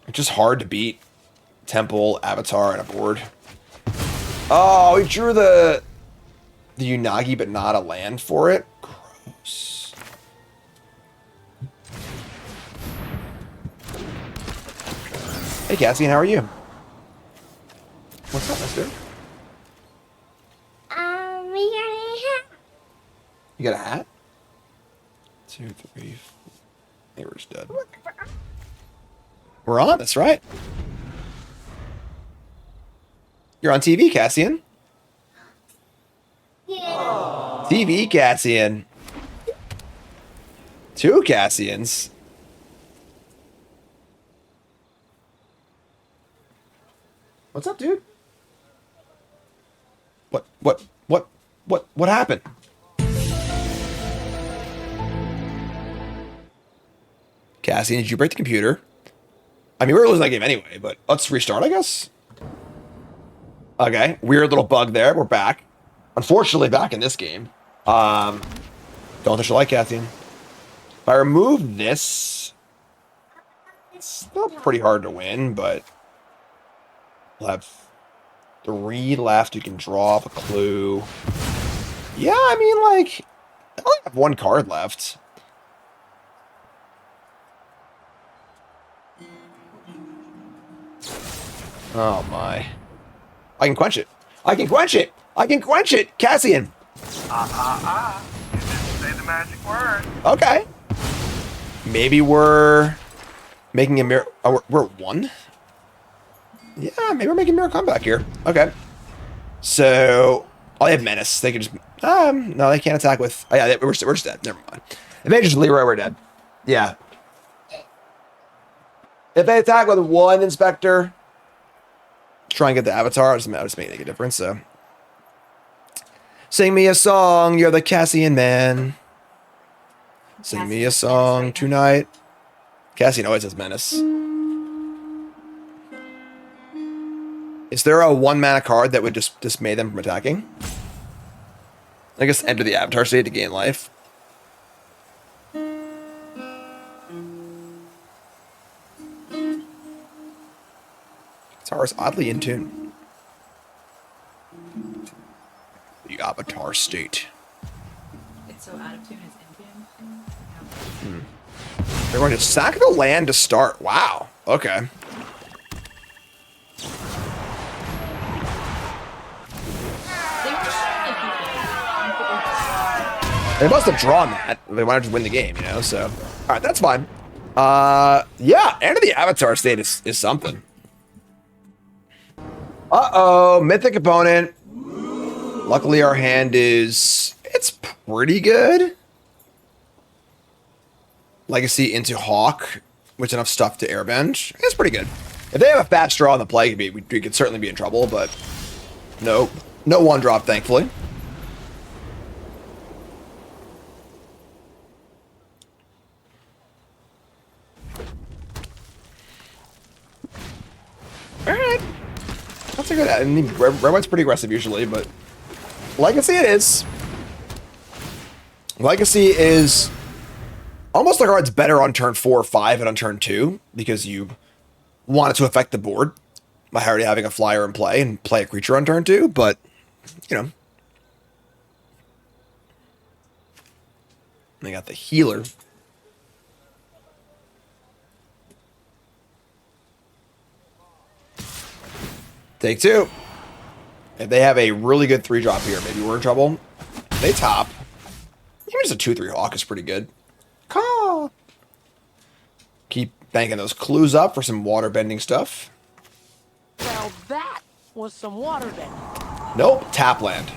It's just hard to beat Temple, Avatar, and a board. Oh, we drew the Unagi, but not a land for it. Gross. Hey, Cassian, how are you? What's up, mister? We got a hat. You got a hat? 2, 3, 4. Neighbor's dead. We're on, that's right. You're on TV, Cassian. Yeah. TV, Cassian. 2 Cassians. What's up, dude? What happened? Cassian, did you break the computer? I mean, we were losing that game anyway, but let's restart, I guess. Okay, weird little bug there. We're back. Unfortunately, back in this game. Don't touch the light, Cassian. If I remove this, it's still pretty hard to win, but we'll have 3 left. You can draw up a clue. Yeah, I mean, like, I only have 1 card left. Oh my. I can quench it. I can quench it. I can quench it. Cassian. You didn't say the magic word. Okay. Maybe we're making a mirror. Oh, we're at 1? Yeah, maybe we're making a mirror comeback here. Okay. So, oh, they have Menace. They can just... no, they can't attack with... Oh, yeah, we're just dead. Never mind. If they just Leroy, we're dead. Yeah. If they attack with 1 Inspector... try and get the Avatar. I'll just make a difference, so. Sing me a song, you're the Cassian man. Sing me a song tonight. Cassian always has Menace. Is there a 1 mana card that would just dismay them from attacking? I guess enter the Avatar state to gain life. Avatar is oddly in tune. The Avatar state. It's so out of tune, it's in tune. They're going to sack the land to start. Wow. Okay. They must have drawn that. They wanted to win the game, you know, so. Alright, that's fine. Yeah, enter the Avatar state is something. Uh-oh, Mythic opponent. Luckily, our hand is... it's pretty good. Legacy into Hawk, with enough stuff to airbend. It's pretty good. If they have a fat straw in the play, we could certainly be in trouble, but no. No one drop, thankfully. Alright. That's a good... I mean, Red White's pretty aggressive usually, but... Legacy it is. Legacy is... almost like it's better on turn 4 or 5 and on turn 2, because you want it to affect the board by already having a flyer in play and play a creature on turn 2, but, you know. They got the healer. Take 2. If they have a really good 3-drop here, maybe we're in trouble. They top. Even just a 2/3 Hawk is pretty good. Call. Keep banking those clues up for some water bending stuff. Now that was some water bending. Nope, tap land.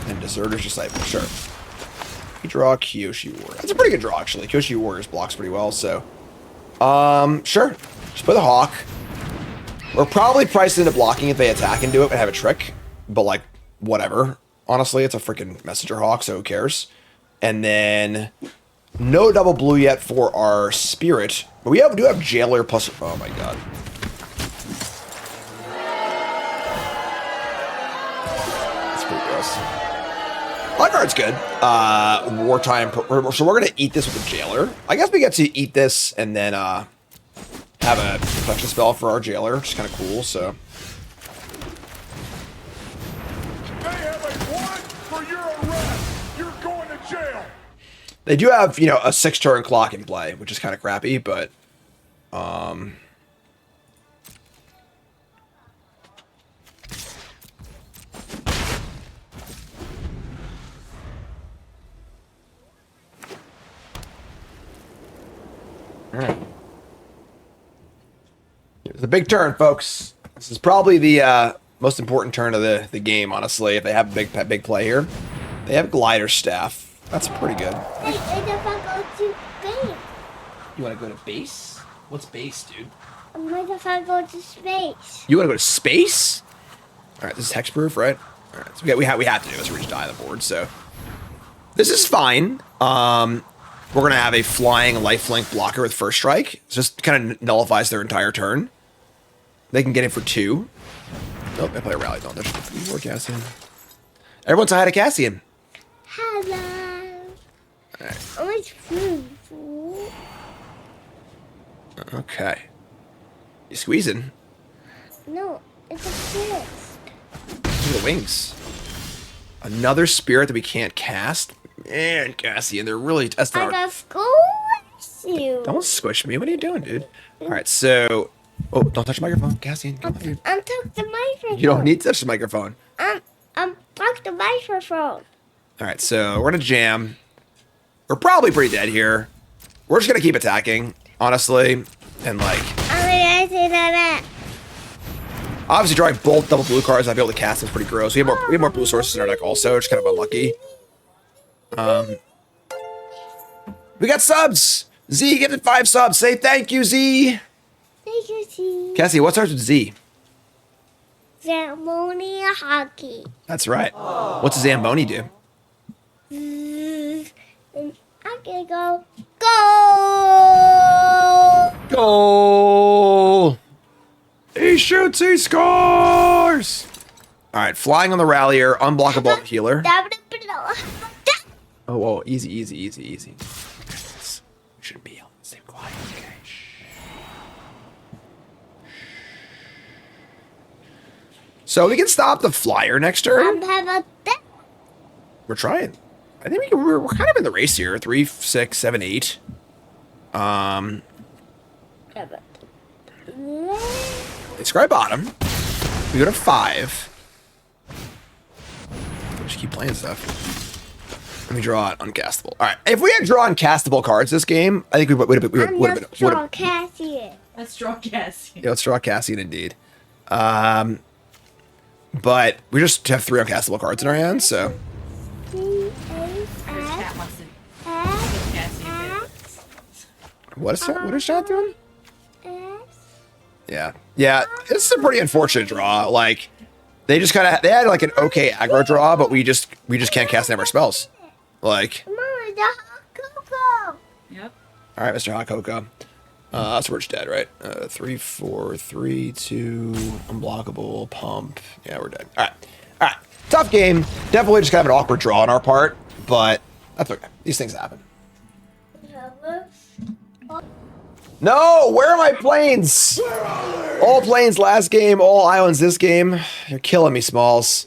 And Deserter's Disciple, sure. You draw Kyoshi Warrior. That's a pretty good draw, actually. Kyoshi Warriors blocks pretty well, so. Sure. Just play the Hawk. We're probably priced into blocking if they attack and do it and have a trick. But, like, whatever. Honestly, it's a freaking Messenger Hawk, so who cares? And then... no double blue yet for our Spirit. But we do have Jailer plus... oh my god. That's pretty gross. My card's good. Wartime... so we're going to eat this with a Jailer. I guess we get to eat this and then have a protection spell for our Jailer, which is kind of cool, so... They have a warrant for your arrest. You're going to jail. They do have, you know, a 6-turn clock in play, which is kind of crappy, but... alright. It's a big turn, folks. This is probably the most important turn of the game, honestly, if they have a big play here. They have Glider Staff. That's pretty good. You want to go to base? What's base, dude? What if I go to space? You want to go to space? All right, this is hexproof, right? All right, so we have to do this. We're just die on the board, so this is fine. We're gonna have a flying lifelink blocker with first strike. It just kind of nullifies their entire turn. They can get in for 2. Nope, they play a rally. Don't touch 3 more Cassian. Everyone's ahead of Cassian. Hello. All right. Oh, it's food. Okay. You squeezing? No, it's a fist. Look at the wings. Another spirit that we can't cast? Man, Cassian, they're really testing I our... got squish you. Don't squish me. What are you doing, dude? All right, so... oh, don't touch the microphone. Cassian, come on, dude. I'm touching the microphone. You don't need to touch the microphone. I'm touching the microphone. All right, so we're going to jam. We're probably pretty dead here. We're just going to keep attacking, honestly. And, like... I'm gonna say that. obviously, drawing both double blue cards, I'd be able to cast is pretty gross. We have more blue sources in our deck also, which is kind of unlucky. We got subs! Z gifted 5 subs. Say thank you, Z! Thank you, see. Cassie, what starts with Z? Zamboni hockey. That's right. What's a Zamboni do? And I'm gonna go. Go! Goal! He shoots, he scores! Alright, flying on the rallier, unblockable healer. Oh, whoa, easy. We shouldn't be yelling. Stay quiet, okay? So we can stop the flyer next turn. We're trying. I think we're kind of in the race here. 3, 6, 7, 8. They scry bottom. We go to 5. Just keep playing stuff. Let me draw it uncastable. All right. If we had drawn castable cards this game, I think we would have been. Let's draw Cassian. Let's draw Cassian. Yeah, let's draw Cassian indeed. But we just have 3 uncastable cards in our hands, so. Cat wants to get Cassian. What is chat doing? Yeah. Yeah. It's a pretty unfortunate draw. Like, they just kind of, they had like an okay aggro draw, but we just can't cast any of our spells. Like, Mama, the hot cocoa. Yep. all right, Mr. Hot Cocoa. So we're just dead, right? 3, 4, 3, 2, unblockable, pump. Yeah, we're dead. All right. All right. Tough game. Definitely just kind of an awkward draw on our part, but that's okay. These things happen. No, where are my planes? All planes last game, all islands this game. You're killing me, Smalls.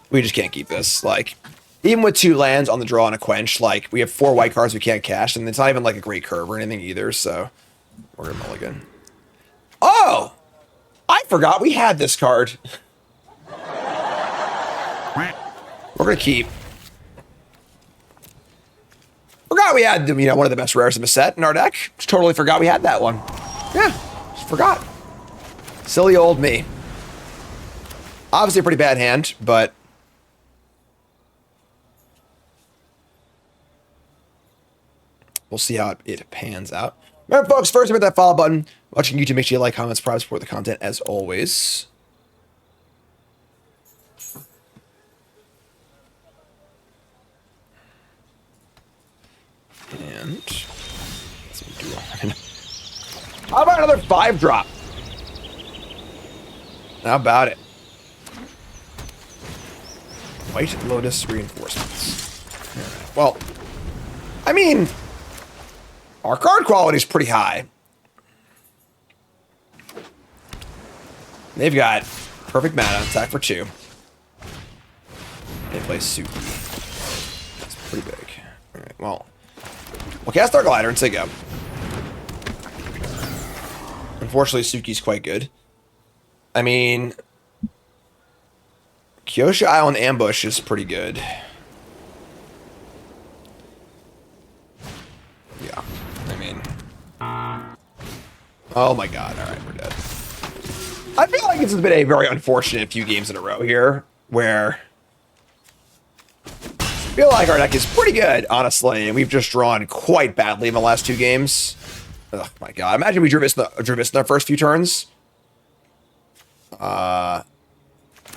We just can't keep this. Like, even with 2 lands on the draw and a quench, like, we have 4 white cards we can't cash, and it's not even like a great curve or anything either, so we're gonna mulligan. Oh! I forgot we had this card. We're gonna keep. Forgot we had, you know, one of the best rares in the set in our deck. Just totally forgot we had that one. Yeah, just forgot. Silly old me. Obviously a pretty bad hand, but we'll see how it pans out. Remember, folks, first hit that follow button. Watching YouTube, make sure you like, comment, subscribe, support the content as always. And let's do how about another 5-drop? How about it? White Lotus reinforcements. Right. Well, I mean, our card quality is pretty high. They've got perfect mana, attack for 2. They play Suki. That's pretty big. All right, well, we'll cast our glider and say go. Unfortunately, Suki's quite good. I mean, Kyosha Island Ambush is pretty good. Yeah, I mean, oh my god, all right, we're dead. I feel like it's been a very unfortunate few games in a row here, where I feel like our deck is pretty good, honestly, and we've just drawn quite badly in the last 2 games. Oh my god, imagine we drew this in our first few turns.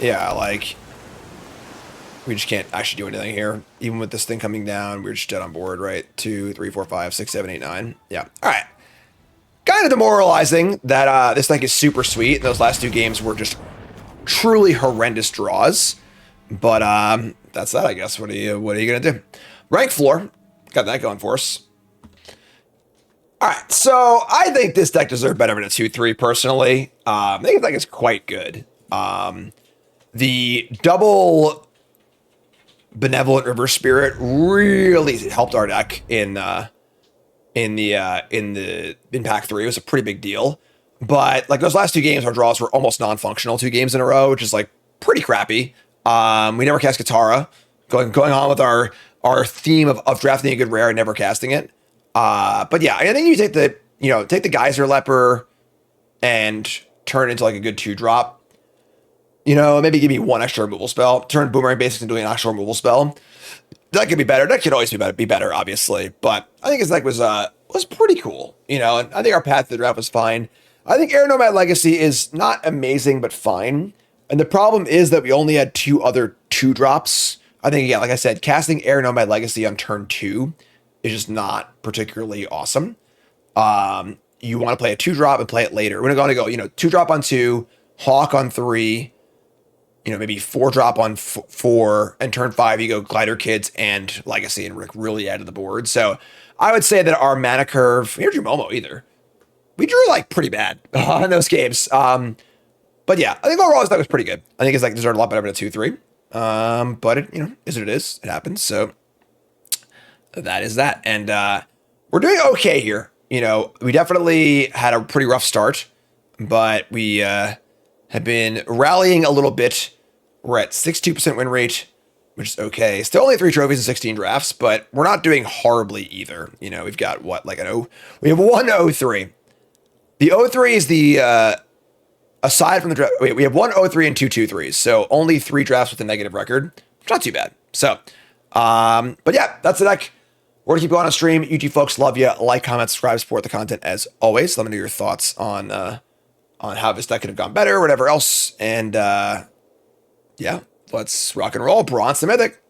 Yeah, like, we just can't actually do anything here. Even with this thing coming down, we're just dead on board, right? 2, 3, 4, 5, 6, 7, 8, 9. Yeah, all right. Kind of demoralizing that this deck is super sweet. And those last 2 games were just truly horrendous draws. But that's that, I guess. What are you gonna do? Rank floor, got that going for us. All right, so I think this deck deserved better than a 2-3 personally. I think it's quite good. The double Benevolent River Spirit really helped our deck in pack 3. It was a pretty big deal. But like those last 2 games, our draws were almost non-functional 2 games in a row, which is like pretty crappy. We never cast Katara, going on with our theme of drafting a good rare and never casting it. But yeah, I think you take the Geyser Leper and turn it into like a good 2-drop. You know, maybe give me 1 extra removal spell. Turn Boomerang Basics into an actual removal spell. That could be better. That could always be better, obviously. But I think his deck was pretty cool. You know, and I think our path to the draft was fine. I think Air Nomad Legacy is not amazing, but fine. And the problem is that we only had 2 other 2-drops. I think, yeah, like I said, casting Air Nomad Legacy on turn 2 is just not particularly awesome. You want to play a 2-drop and play it later. We're going to go, 2-drop on 2, Hawk on 3, maybe 4-drop on 4, and turn 5, you go Glider Kids and Legacy and really add to the board. So I would say that our mana curve, we didn't drew Momo either. We drew like pretty bad in those games. But yeah, I think overall his deck was pretty good. I think his deck deserved a lot better than a 2-3. But it, is what it is. It happens. So that is that. And we're doing okay here. We definitely had a pretty rough start, but we have been rallying a little bit. We're at 62% win rate, which is okay. Still only 3 trophies and 16 drafts, but we're not doing horribly either. We've got we have 1 03. The 03 is the, aside from the draft, we have 1 03 and 2 2-3s. So only 3 drafts with a negative record. Not too bad. So, but yeah, that's the deck. We're gonna keep going on stream. YouTube folks, love you. Like, comment, subscribe, support the content as always. Let me know your thoughts on on how this deck could have gone better, whatever else. And yeah, let's rock and roll. Bronze to Mythic.